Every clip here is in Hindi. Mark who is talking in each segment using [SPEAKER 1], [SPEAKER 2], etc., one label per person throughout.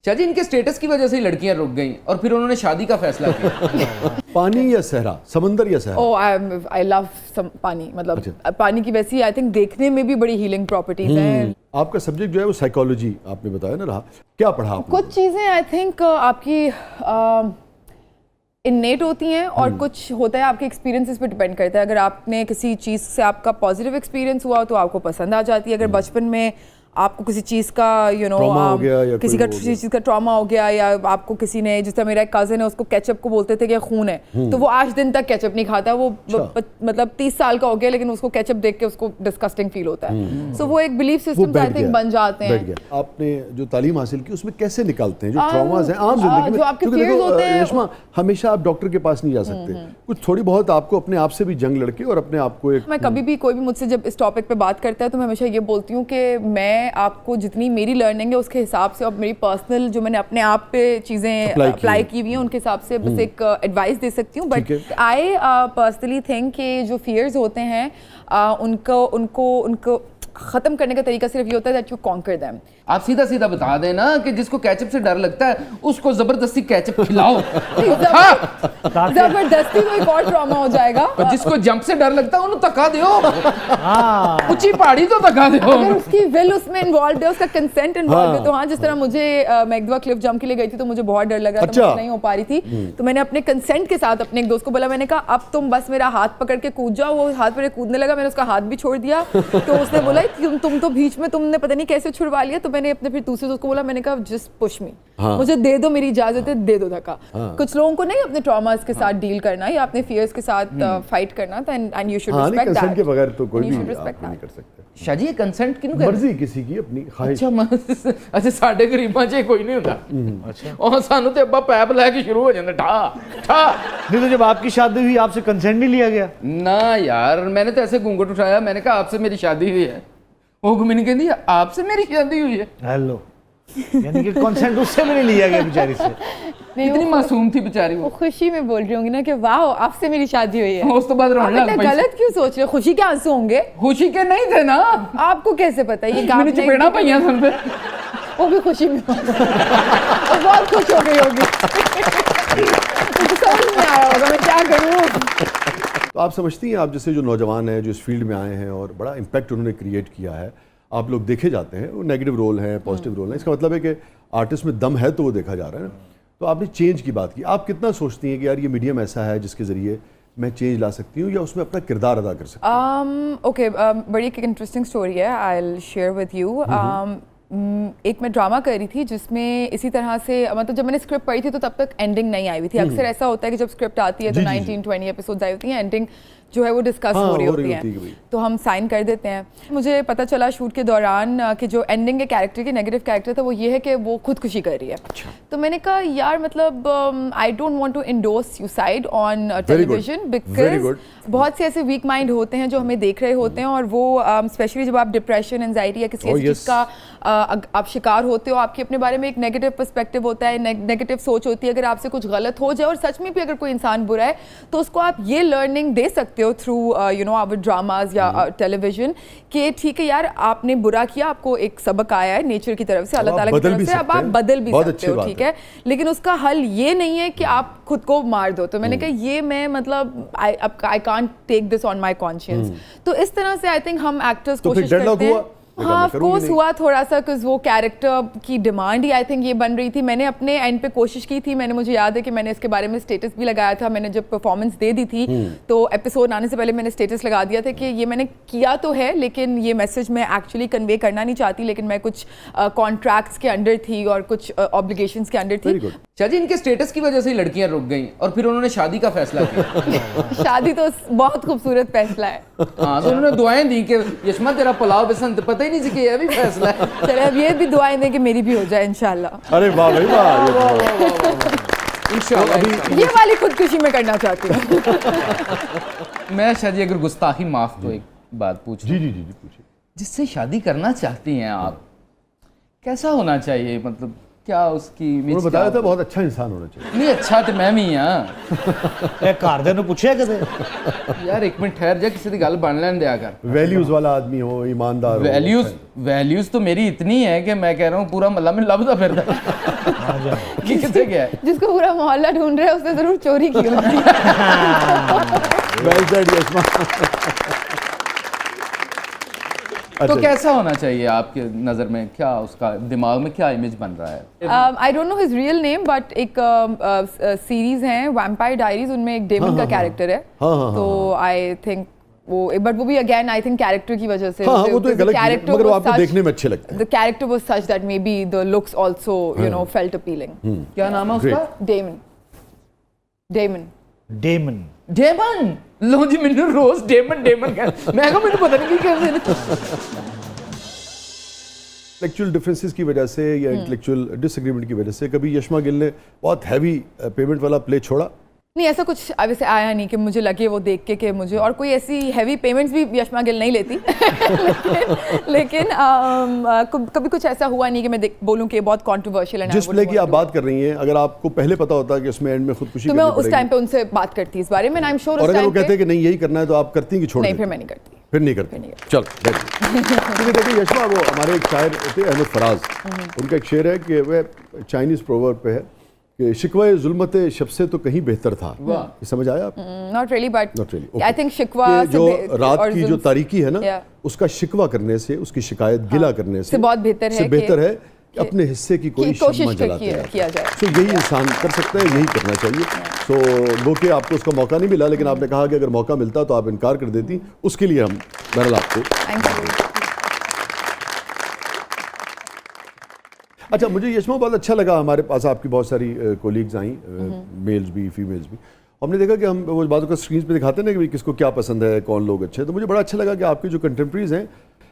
[SPEAKER 1] शाहजी, इनके स्टेटस की वजह से ही लड़कियां रुक गई और फिर उन्होंने शादी का फैसला किया।
[SPEAKER 2] पानी या सहरा, समंदर या सहरा?
[SPEAKER 3] ओह आई लव पानी, मतलब पानी की वैसी आई थिंक देखने में भी बड़ी हीलिंग प्रॉपर्टीज हैं।
[SPEAKER 2] आपका सब्जेक्ट जो है वो साइकोलॉजी आपने बताया ना रहा, क्या पढ़ा आपने?
[SPEAKER 3] कुछ चीज़ें आई थिंक आपकी इन्नेट होती हैं और कुछ होता है आपके एक्सपीरियंसेस पे डिपेंड करता है। अगर आपने किसी चीज़ से आपका पॉजिटिव एक्सपीरियंस हुआ तो आपको पसंद आ जाती है। अगर बचपन में आपको किसी चीज़ का किसी का चीज़ का ट्रॉमा हो गया, या आपको किसी ने, जिस तरह मेरा एक कज़न है उसको केचप को बोलते थे कि खून है, तो वो आज दिन तक केचप नहीं खाता। वो मतलब 30 साल का हो गया लेकिन उसको केचप देख के उसको डिस्गस्टिंग फील होता है। सो वो एक बिलीफ सिस्टम आई थिंक बन जाते हैं।
[SPEAKER 2] आपने जो तालीम हासिल की उसमें कैसे निकालते हैं जो ट्रॉमास हैं आम जिंदगी में?
[SPEAKER 3] जो आपके fears होते हैं,
[SPEAKER 2] रेशमा, हमेशा आप डॉक्टर के पास नहीं जा सकते, कुछ थोड़ी बहुत आपको अपने आप से भी जंग लड़के और अपने आप को एक।
[SPEAKER 3] मैं कभी भी कोई भी मुझसे जब इस टॉपिक पे बात करता है तो मैं हमेशा ये बोलती हूँ कि मैं आपको जितनी मेरी लर्निंग है उसके हिसाब से और मेरी पर्सनल जो मैंने अपने आप पे चीज़ें अप्लाई की हुई हैं उनके हिसाब से बस एक एडवाइस दे सकती हूँ। बट आई पर्सनली थिंक कि जो फियर्स होते हैं उनको ख़त्म करने का तरीका सिर्फ ये होता है दैट यू कॉन्कर देम।
[SPEAKER 1] आप सीधा सीधा बता देना कि जिसको केचप से डर लगता है उसको जबरदस्ती केचप खिलाओ।
[SPEAKER 3] जबरदस्ती तो एक और ट्रॉमा हो जाएगा।
[SPEAKER 1] और जिसको जंप से डर लगता है उन्हें धक्का दो, ऊंची पहाड़ी तो धक्का दो।
[SPEAKER 3] अगर उसकी विल उसमें इन्वॉल्व है, उसका कंसेंट इन्वॉल्व है, तो हाँ, जिस तरह मुझे मैं एक दफा क्लिफ जंप के लिए गई थी तो मुझे बहुत डर लग रहा था, मुझे नहीं हो पा रही थी, तो मैंने अपने कंसेंट के साथ अपने एक दोस्त को बोला, मैंने कहा अब तुम बस मेरा हाथ पकड़ के कूद जाओ। वो हाथ मेरे कूदने लगा, मैंने उसका हाथ भी छोड़ दिया, तो उसने बोला तुम तो बीच में तुमने पता नहीं कैसे छुड़वा लिया। तो मैंने अपने फिर दूसरे दोस्त को बोला, मैंने कहा जस्ट पुश मी, मुझे दे दो, मेरी इजाजत है, दे दो धक्का। कुछ लोगों को नहीं अपने ट्रॉमास के साथ डील करना या अपने फियर्स के साथ फाइट करना, and you should respect that.
[SPEAKER 2] के बगैर तो कोई भी नहीं कर सकता।
[SPEAKER 1] शाहजी, ये कंसेंट किनु
[SPEAKER 2] मर्जी किसी की अपनी ख्वाहिश।
[SPEAKER 1] अच्छा साडे गरीबां च कोई नहीं होता, और सानू ते अब्बा पैप लेके शुरू हो जांदे ठा ठा।
[SPEAKER 4] नहीं तो जब आपकी शादी हुई आपसे कंसेंट नहीं लिया गया?
[SPEAKER 1] ना यार, मैंने तो ऐसे घूंघट उठाया, मैंने कहा आपसे मेरी शादी हुई है। वो गुमिन कहती है आपसे मेरी शादी हुई है।
[SPEAKER 4] हेलो, यानी कि कंसेंट उससे भी नहीं लिया गया बेचारी से।
[SPEAKER 1] इतनी मासूम थी बेचारी वो
[SPEAKER 3] खुशी में बोल रही होंगी ना कि वाह आपसे मेरी शादी हुई है।
[SPEAKER 1] उस तो बाद रोने लग पई।
[SPEAKER 3] गलत क्यों सोच रहे हो? खुशी के आंसू होंगे।
[SPEAKER 1] खुशी के नहीं थे ना।
[SPEAKER 3] आपको कैसे पता? ये
[SPEAKER 1] मैंने चपेड़ा पईयां सन पे।
[SPEAKER 3] वो भी खुशी में वो बहुत खुश हो गई होगी। मुझे समझ नहीं आया होगा मैं क्या करूं।
[SPEAKER 2] तो आप समझती हैं, आप जैसे जो नौजवान हैं जो इस फील्ड में आए हैं और बड़ा इम्पैक्ट उन्होंने क्रिएट किया है, आप लोग देखे जाते हैं, वो नेगेटिव रोल है, पॉजिटिव रोल है, इसका मतलब है कि आर्टिस्ट में दम है तो वो देखा जा रहा है ना। तो आपने चेंज की बात की, आप कितना सोचती हैं कि यार ये मीडियम ऐसा है जिसके ज़रिए मैं चेंज ला सकती हूँ या उसमें अपना किरदार अदा कर सकती हूँ?
[SPEAKER 3] ओके, बड़ी एक इंटरेस्टिंग स्टोरी है, I will share with you. एक मैं ड्रामा कर रही थी जिसमें इसी तरह से, मतलब जब मैंने स्क्रिप्ट पढ़ी थी तो तब तक एंडिंग नहीं आई हुई थी। अक्सर ऐसा होता है कि जब स्क्रिप्ट आती है तो 19-20 एपिसोड्स आई होती हैं, एंडिंग जो है वो डिस्कस हो रही होती है, तो हम साइन कर देते हैं। मुझे पता चला शूट के दौरान कि जो एंडिंग के कैरेक्टर की नेगेटिव कैरेक्टर था वो ये है कि वो खुदकुशी कर रही है। तो मैंने कहा यार मतलब I don't want to endorse suicide on television, because बहुत से ऐसे वीक माइंड होते हैं जो हमें देख रहे होते हैं, और वो स्पेशली जब आप डिप्रेशन, एंजाइटी या किसी ऐसी चीज़ का आप शिकार होते हो, आपके अपने बारे में एक नेगेटिव पर्सपेक्टिव होता है, नेगेटिव सोच होती है। अगर आपसे कुछ गलत हो जाए और सच में भी अगर कोई इंसान बुरा है तो उसको आप ये लर्निंग दे सकते हो through you know our dramas या टेलीविजन कि ठीक है यार आपने बुरा किया, आपको एक सबक आया है नेचर की तरफ से, अल्लाह ताला की तरफ से, अब आप बदल भी सकते हो, ठीक है, लेकिन उसका हल ये नहीं है कि आप खुद को मार दो। तो मैंने कहा ये मैं मतलब I can't take this on my conscience. तो इस तरह से आई थिंक हम एक्टर्स कोशिश करते हैं। हाँ, ऑफ कोर्स हुआ थोड़ा सा, बिकॉज वो कैरेक्टर की डिमांड ही आई थिंक ये बन रही थी। मैंने अपने एंड पे कोशिश की थी, मुझे याद है कि मैंने इसके बारे में स्टेटस भी लगाया था। मैंने जब परफॉर्मेंस दे दी थी तो एपिसोड आने से पहले मैंने स्टेटस लगा दिया था कि ये मैंने किया तो है लेकिन ये मैसेज मैं एक्चुअली कन्वे करना नहीं चाहती, लेकिन मैं कुछ कॉन्ट्रैक्ट्स के अंडर थी और कुछ ऑब्लिगेशंस के अंडर थी।
[SPEAKER 1] शाहजी, इनके स्टेटस की वजह से ही लड़कियां रुक गई और फिर उन्होंने शादी का फैसला किया।
[SPEAKER 3] शादी तो बहुत खूबसूरत फैसला है।
[SPEAKER 1] हाँ, तो उन्होंने दुआएं दी कि यशमा तेरा पुलाव पसंद, पता ही नहीं कि ये भी फैसला है।
[SPEAKER 3] चले अब ये भी दुआएं दें कि मेरी भी हो जाए इंशाल्लाह।
[SPEAKER 2] अरे वाह भाई वाह,
[SPEAKER 1] इंशाल्लाह।
[SPEAKER 3] ये वाली खुदकुशी मैं करना चाहती हूँ।
[SPEAKER 1] मैं शाहजी अगर गुस्ताखी माफ तो एक बात पूछ।
[SPEAKER 2] जी जी जी जी पूछिए।
[SPEAKER 1] जिससे शादी करना चाहती हैं आप, कैसा होना चाहिए, मतलब क्या उसकी
[SPEAKER 2] उन्होंने
[SPEAKER 1] image
[SPEAKER 2] बताया
[SPEAKER 1] क्या
[SPEAKER 2] था बहुत अच्छा इंसान होना चाहिए।
[SPEAKER 1] नहीं अच्छा तो मैं भी हाँ
[SPEAKER 4] ਇਹ ਘਰਦਿਆਂ ਨੂੰ ਪੁੱਛਿਆ ਕਦੇ
[SPEAKER 1] यार एक मिनट ठहर जा किसी की गल बन लेने दिया कर
[SPEAKER 2] वैल्यूज वाला आदमी हो, ईमानदार हो।
[SPEAKER 1] वैल्यूज तो मेरी इतनी है कि मैं कह रहा हूँ पूरा मोहल्ला में लभदा फिरदा कि किसे क्या है
[SPEAKER 3] जिसको पूरा मोहल्ला ढूंढ रहा है उसने जरूर चोरी की होगी।
[SPEAKER 2] Well said Yashma.
[SPEAKER 1] तो कैसा होना चाहिए आपके नज़र में, क्या उसका दिमाग में क्या इमेज बन रहा है?
[SPEAKER 3] आई don't know his real name but एक सीरीज है वैम्पायर डायरीज, उनमें एक डेमन का कैरेक्टर है। तो आई थिंक वो बट वो भी अगेन आई थिंक कैरेक्टर की वजह से
[SPEAKER 2] हाँ, वो तो एक अलग चीज़ है, मगर वो आपको देखने में अच्छे लगते हैं।
[SPEAKER 3] The character was such that may be the looks also you know felt appealing.
[SPEAKER 1] क्या नाम है उसका?
[SPEAKER 3] डेमन। डेमन
[SPEAKER 4] डेमन
[SPEAKER 1] डेमन लो जी मैंने रोज डेमन डेमन कह मैं कहा मैंने पता नहीं क्या कहते हैं।
[SPEAKER 2] इंटेलेक्चुअल डिफरेंसेस की वजह से या इंटेलेक्चुअल डिसएग्रीमेंट की वजह से कभी यशमा गिल ने बहुत हैवी पेमेंट वाला प्ले छोड़ा?
[SPEAKER 3] नहीं, ऐसा कुछ अब से आया नहीं कि मुझे लगे वो देख के कि मुझे, और कोई ऐसी हैवी पेमेंट्स भी यशमा गिल नहीं लेती लेकिन कभी कुछ ऐसा हुआ नहीं कि मैं बोलूं कि बहुत कंट्रोवर्शियल है।
[SPEAKER 2] जिस प्ले की आप बात कर रही हैं, अगर आपको पहले पता होता कि इसमें एंड में खुदकुशी
[SPEAKER 3] तो मैं उस टाइम पे उनसे बात करती इस बारे में, आई एम श्योर।
[SPEAKER 2] और अगर वो कहते हैं कि नहीं यही करना है तो आप करती हैं कि छोड़
[SPEAKER 3] नहीं,
[SPEAKER 2] देती?
[SPEAKER 3] फिर मैं नहीं करती।
[SPEAKER 2] फिर नहीं करती। चल क्योंकि देखिए यशमा, वो हमारे एक शायर थे अहमद फराज, उनका एक शेर है कि वह चाइनीज प्रोवर्ब पे है कि शिकवा जुल्मत शब से तो कहीं बेहतर था। ये समझ आया आप?
[SPEAKER 3] Not really but
[SPEAKER 2] not really.
[SPEAKER 3] I think शिकवा
[SPEAKER 2] जो रात की जो तारीकी है ना, उसका शिकवा करने से, उसकी शिकायत गिला करने से
[SPEAKER 3] बहुत बेहतर है
[SPEAKER 2] कि अपने हिस्से की कोई शम्मा जलाते हैं।
[SPEAKER 3] किया जाए।
[SPEAKER 2] तो यही इंसान कर सकता है, यही करना चाहिए। तो वो कि आपको उसका मौका नहीं मिला, लेकिन आपने कहा कि अगर मौका मिलता तो आप इनकार कर देती, उसके लिए हम बहरहाल आपको। अच्छा, मुझे यशमा बहुत अच्छा लगा, हमारे पास आपकी बहुत सारी कोलीग्स आई, मेल्स भी फीमेल्स भी। हमने देखा कि हम वो बातों का स्क्रीन पे दिखाते हैं ना कि किसको क्या पसंद है, कौन लोग अच्छे हैं। तो मुझे बड़ा अच्छा लगा कि आपके जो कंटेम्प्रेरीज हैं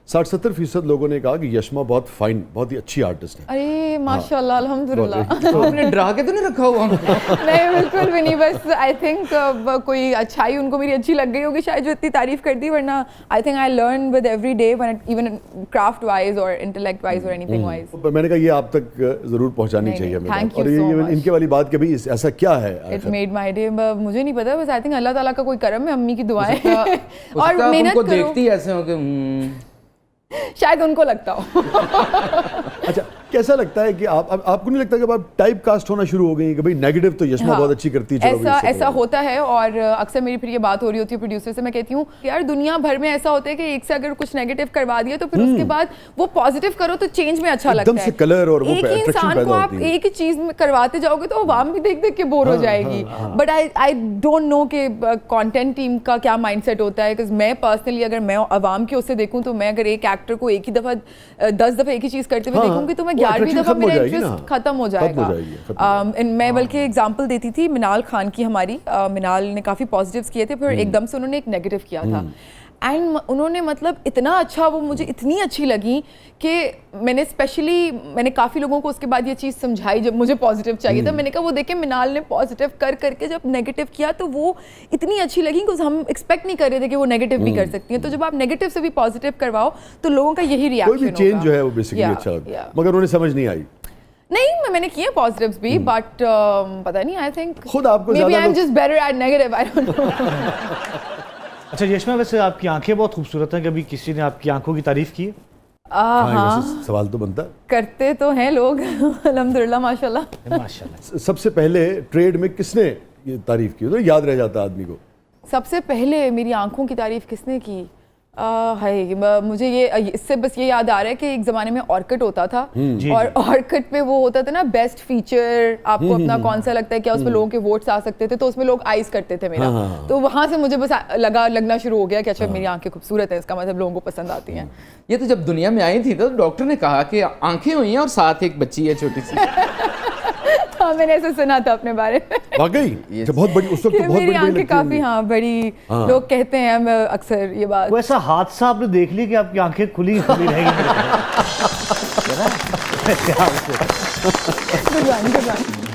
[SPEAKER 2] 60-70% लोगों ने कहा कि यशमा बहुत फाइन, बहुत ही अच्छी आर्टिस्ट है।
[SPEAKER 3] अरे माशाल्लाह, अल्हम्दुलिल्लाह।
[SPEAKER 1] आपने डरा के तो नहीं रखा हुआ?
[SPEAKER 3] नहीं, बिल्कुल भी नहीं। बस आई थिंक कोई अच्छाई उनको मेरी अच्छी लग गई होगी शायद, जो इतनी तारीफ कर दी। वरना I think I learn with every day, even craft wise और इंटेलेक्ट वाइज और एनीथिंग वाइज।
[SPEAKER 2] मैंने कहा ये आप तक जरूर पहुंचानी चाहिए हमें।
[SPEAKER 3] Thank
[SPEAKER 2] और
[SPEAKER 3] you so
[SPEAKER 2] ये
[SPEAKER 3] much.
[SPEAKER 2] इनके वाली बात कि भाई ऐसा क्या है,
[SPEAKER 3] इट मेड माय डे। मुझे नहीं पता, बस आई थिंक अल्लाह ताला का कोई करम है, अम्मी की दुआएं और
[SPEAKER 1] और
[SPEAKER 3] मेहनत
[SPEAKER 1] उनको
[SPEAKER 3] करो।
[SPEAKER 1] देखती ऐसे हो कि
[SPEAKER 3] शायद उनको लगता हो।
[SPEAKER 2] अच्छा, कैसा लगता है कि आपको नहीं लगता कि अब आप टाइप कास्ट होना शुरू हो गई कि भाई नेगेटिव तो यशमा बहुत अच्छी करती है?
[SPEAKER 3] ऐसा होता है, और अक्सर मेरी फिर ये बात हो रही होती है प्रोड्यूसर से। मैं कहती हूँ यार, दुनिया भर में ऐसा होता है कि एक से अगर कुछ नेगेटिव करवा दिया तो फिर उसके बाद वो पॉजिटिव करो तो चेंज में अच्छा लगता है।
[SPEAKER 2] एकदम से कलर और वो
[SPEAKER 3] एक ही इंसान को आप एक ही चीज में करवाते जाओगे तो आवाम भी देख देख के बोर हो जाएगी। बट आई डोंट नो कि कंटेंट टीम का क्या माइंडसेट होता है। बिकॉज मैं पर्सनली, अगर मैं आवाम की उससे देखूं तो मैं अगर एक एक्टर को एक ही दफा 10 दफा एक ही चीज करते हुए देखूंगी तो मैं 11वीं दफा मेरा इंटरेस्ट खत्म हो जाएगा। मैं बल्कि एग्जांपल देती थी मिनाल खान की। हमारी मिनाल ने काफी पॉजिटिव्स किए थे, फिर एकदम से उन्होंने एक नेगेटिव किया था, एंड उन्होंने मतलब इतना अच्छा, वो मुझे इतनी अच्छी लगी कि मैंने काफ़ी लोगों को उसके बाद ये चीज़ समझाई जब मुझे पॉजिटिव चाहिए था। मैंने कहा वो देखे मिनाल ने पॉजिटिव कर करके जब नेगेटिव किया तो वो इतनी अच्छी लगी, बिकॉज हम एक्सपेक्ट नहीं कर रहे थे कि वो नेगेटिव भी कर सकती हैं। तो जब आप नेगेटिव से भी पॉजिटिव करवाओ तो लोगों का यही रिएक्शन होगा।
[SPEAKER 2] कोई भी चेंज जो है वो बेसिकली अच्छा होता है, मगर उन्हें समझ नहीं आई।
[SPEAKER 3] नहीं, मैंने किए पॉजिटिव्स भी, बट पता नहीं, आई थिंक
[SPEAKER 2] खुद आपको
[SPEAKER 3] maybe I am just better at negative, I don't know.
[SPEAKER 4] अच्छा यशमा, वैसे आपकी आंखें बहुत खूबसूरत हैं, कभी किसी ने आपकी आंखों की तारीफ की है?
[SPEAKER 3] हाँ,
[SPEAKER 2] सवाल तो बनता है।
[SPEAKER 3] करते तो हैं लोग अल्हम्दुलिल्लाह, माशाल्लाह।
[SPEAKER 4] माशाल्लाह।
[SPEAKER 2] सबसे पहले ट्रेड में किसने ये तारीफ की, तो याद रह जाता आदमी को?
[SPEAKER 3] सबसे पहले मेरी आंखों की तारीफ किसने की? मुझे ये इससे बस ये याद आ रहा है कि एक ज़माने में ऑर्किड होता था, और ऑर्किड पे वो होता था ना बेस्ट फीचर, आपको अपना कौन सा लगता है, क्या उसमें लोगों के वोट्स आ सकते थे, तो उसमें लोग आइज करते थे मेरा। तो वहाँ से मुझे बस लगना शुरू हो गया कि अच्छा मेरी आंखें खूबसूरत है, इसका मतलब लोगों को पसंद आती हैं।
[SPEAKER 1] ये तो जब दुनिया में आई थी तो डॉक्टर ने कहा कि आंखें हुई हैं और साथ एक बच्ची है छोटी सी।
[SPEAKER 3] हाँ, मैंने ऐसे सुना था अपने बारे में।
[SPEAKER 2] वाकई बहुत बड़ी, उस वक्त तो बहुत
[SPEAKER 3] मेरी
[SPEAKER 2] बड़ी
[SPEAKER 3] आंखें काफी बड़ी, लोग कहते हैं अक्सर ये बात।
[SPEAKER 4] वो ऐसा हादसा आपने देख लिया कि आपकी आंखें खुली खुली रहेगी?
[SPEAKER 3] Good one, good one.